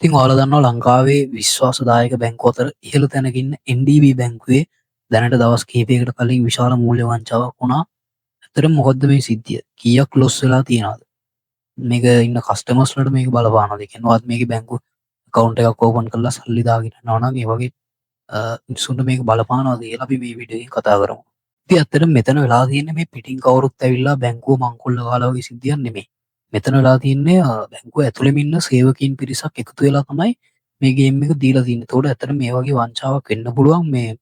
ඉතින් ඔයාලා දන්නවා ලංකාවේ විශ්වාසදායක බැංකු අතර ඉහළ තැනක ඉන්න NDB බැංකුවේ දැනට දවස් කිහිපයකට කලින් විශාල මූල්‍ය වංචාවක් වුණා. ඇත්තටම මොකද්ද මේ සිද්ධිය? කීයක් ලොස් වෙලා තියෙනවද? මේක ඉන්න කස්ටමර්ස්ලට මේක බලපානවද? ඒ කියන්නේ ඔයාත් මේකේ බැංකු account එකක් ඕපන් කරලා සල්ලි දාගෙන යනවා නම් ඒ වගේ මිනිස්සුන්ට මේක බලපානවද කියලා අපි මේ වීඩියෝ එකෙන් කතා කරමු. ඉතින් ඇත්තටම මෙතන වෙලා තියෙන්නේ මේ පිටින් කවුරුත් ඇවිල්ලා බැංකුව මංකොල්ල ගහලා වගේ සිද්ධියක් නෙමෙයි. මෙතන වෙලා තියෙන්නේ බැංකුව ඇතුළෙම ඉන්න සේවකීන් පිරිසක් එකතු වෙලා තමයි මේ ගේම් එක දීලා තියෙන්නේ. ඒතකොට ඇත්තට මේ වගේ වංචාවක් වෙන්න පුළුවන්. මේ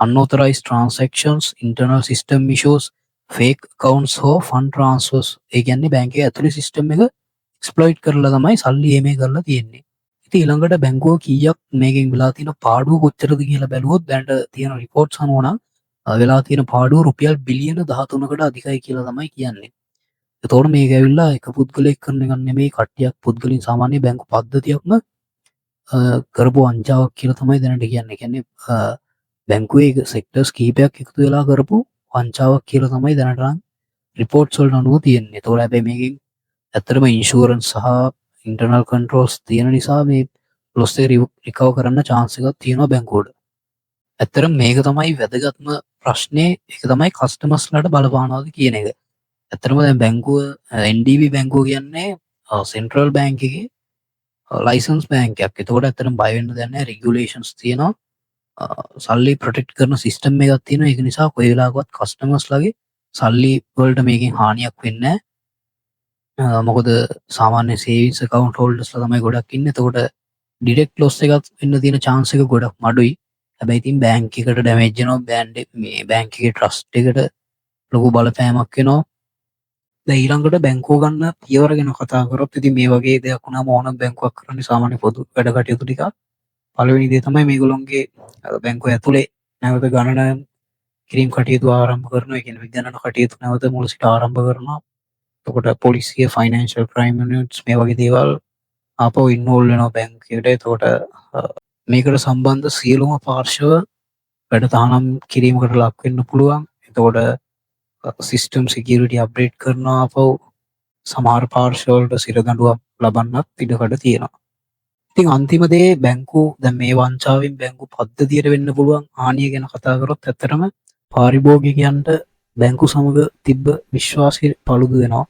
unauthorized transactions, internal system issues, fake accounts or fund transfers. ඒ කියන්නේ බැංකුවේ ඇතුළේ සිස්ටම් එක exploit කරලා තමයි සල්ලි එමේ කරලා තියෙන්නේ. ඉතින් ඊළඟට බැංකුව කීයක් මේකෙන් වෙලා තියෙන පාඩුව කොච්චරද කියලා බැලුවොත් දැනට තියෙන රිපෝට්ස් අනුව නම් වෙලා තියෙන පාඩුව රුපියල් බිලියන 13කට අධිකයි කියලා තමයි කියන්නේ. එතකොට මේක ඇවිල්ලා එක පුද්ගලයෙක් කරන එකක් නෙමෙයි, කට්ටියක් පුද්ගලින් සාමාන්‍ය බැංකු පද්ධතියක්ම කරපු වංචාවක් කියලා තමයි දැනට කියන්නේ. ඒ කියන්නේ බැංකුවේ සෙක්ටර්ස් කිහිපයක් එකතු වෙලා කරපු වංචාවක් කියලා තමයි දැනට නම් රිපෝට්ස් වලට අනුව තියෙන්නේ. ඒතකොට හැබැයි මේකෙන් ඇත්තටම ඉන්ෂුරන්ස් සහ ඉන්ටර්නල් කන්ට්‍රෝල්ස් තියෙන නිසා මේ ලොස් එක රිකවර් කරන්න chance එකක් තියෙනවා බැංකුවට. ඇත්තටම මේක තමයි වැදගත්ම ප්‍රශ්නේ. ඒක තමයි කස්ටමර්ස්ලාට බලපානවාද කියන එක. ඇත්තටම දැන් බැංකුව NDB බැංකුව කියන්නේ සෙන්ට්‍රල් බැංක් එකේ ලයිසන්ස් බැංකයක්. ඒතකොට ඇත්තටම බය වෙන්න දෙයක් නැහැ. රෙගියුලේෂන්ස් තියෙනවා. සල්ලි ප්‍රොටෙක්ට් කරන සිස්ටම් එකක් තියෙනවා. ඒක නිසා කොයි වෙලාවකවත් කස්ටමර්ස්ලාගේ සල්ලි වලට මේකෙන් හානියක් වෙන්නේ නැහැ. මොකද සාමාන්‍ය සේවිංස් account holders ලා තමයි ගොඩක් ඉන්නේ. එතකොට ඩිරෙක්ට් ලොස් එකක් වෙන්න තියෙන chance එක ගොඩක් අඩුයි. හැබැයි ඉතින් බැංක් එකට ඩැමේජ් වෙනවා. මේ බැංක් එකේ ට්‍රස්ට් එකට ලොකු බලපෑමක් වෙනවා. දැන් ඊළඟට බැංකුව ගන්න පියවර ගැන කතා කරොත් ඉතින් මේ වගේ දෙයක් වුණාම ඕනම බැංකුවක් කරන්නේ සාමාන්‍ය පොදු වැඩ කටයුතු ටික. පළවෙනි දේ තමයි මේගොල්ලොන්ගේ බැංකුව ඇතුලේ නැවත ගණන කිරීම කටයුතු ආරම්භ කරනවා. ඒ කියන්නේ විගණන කටයුතු නැවත මුල සිට ආරම්භ කරනවා. එතකොට පොලිසිය, ෆයිනෑන්ෂල් ක්‍රයිම් යුනිට්ස් මේ වගේ දේවල් ආපහු ඉන්වෝල්ව් වෙනවා බැංක් එකට. එතකොට මේකට සම්බන්ධ සියලුම පාර්ශව වැඩ තහනම් කිරීමකට ලක් වෙන්න පුළුවන්. එතකොට සිස්ටම් සිකියුරිටි අප්ඩේට් කරනවා. ආපහු සමහර පාර්ශව වලට සිරදඬුවම් ලබන්නත් ඉඩකඩ තියෙනවා. ඉතින් අන්තිම දේ බැංකු දැන් මේ වංචාවෙන් බැංකු පද්ධතියට වෙන්න පුළුවන් හානිය ගැන කතා කරොත් ඇත්තටම පාරිභෝගිකයන්ට බැංකු සමග තිබ්බ විශ්වාසය paludu වෙනවා.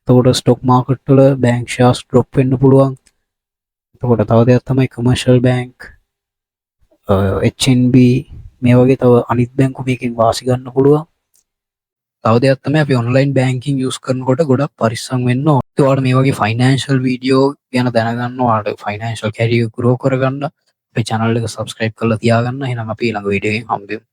එතකොට ස්ටොක් මාකට් වල බැංක් ෂෙයාර්ස් ඩ්‍රොප් වෙන්න පුළුවන්. එතකොට තව දෙයක් තමයි කමර්ෂල් බැංක්, HNB මේ වගේ තව අනිත් බැංකු මේකෙන් වාසි ගන්න පුළුවන්. තව දෙයක් තමයි අපි ඔන්ලයින් බැංකින් යූස් කරනකොට ගොඩක් පරිස්සම් වෙන්න ඕනේ. ඒකට මේ වගේ ෆයිනෑන්ෂල් වීඩියෝ ගැන දැනගන්න ඔයාලට ෆයිනෑන්ෂල් කැරියර් ග්‍රෝ කරගන්න අපේ channel එක subscribe කරලා තියාගන්න. එහෙනම් අපි ඊළඟ වීඩියෝ එකෙන් හම්බෙමු.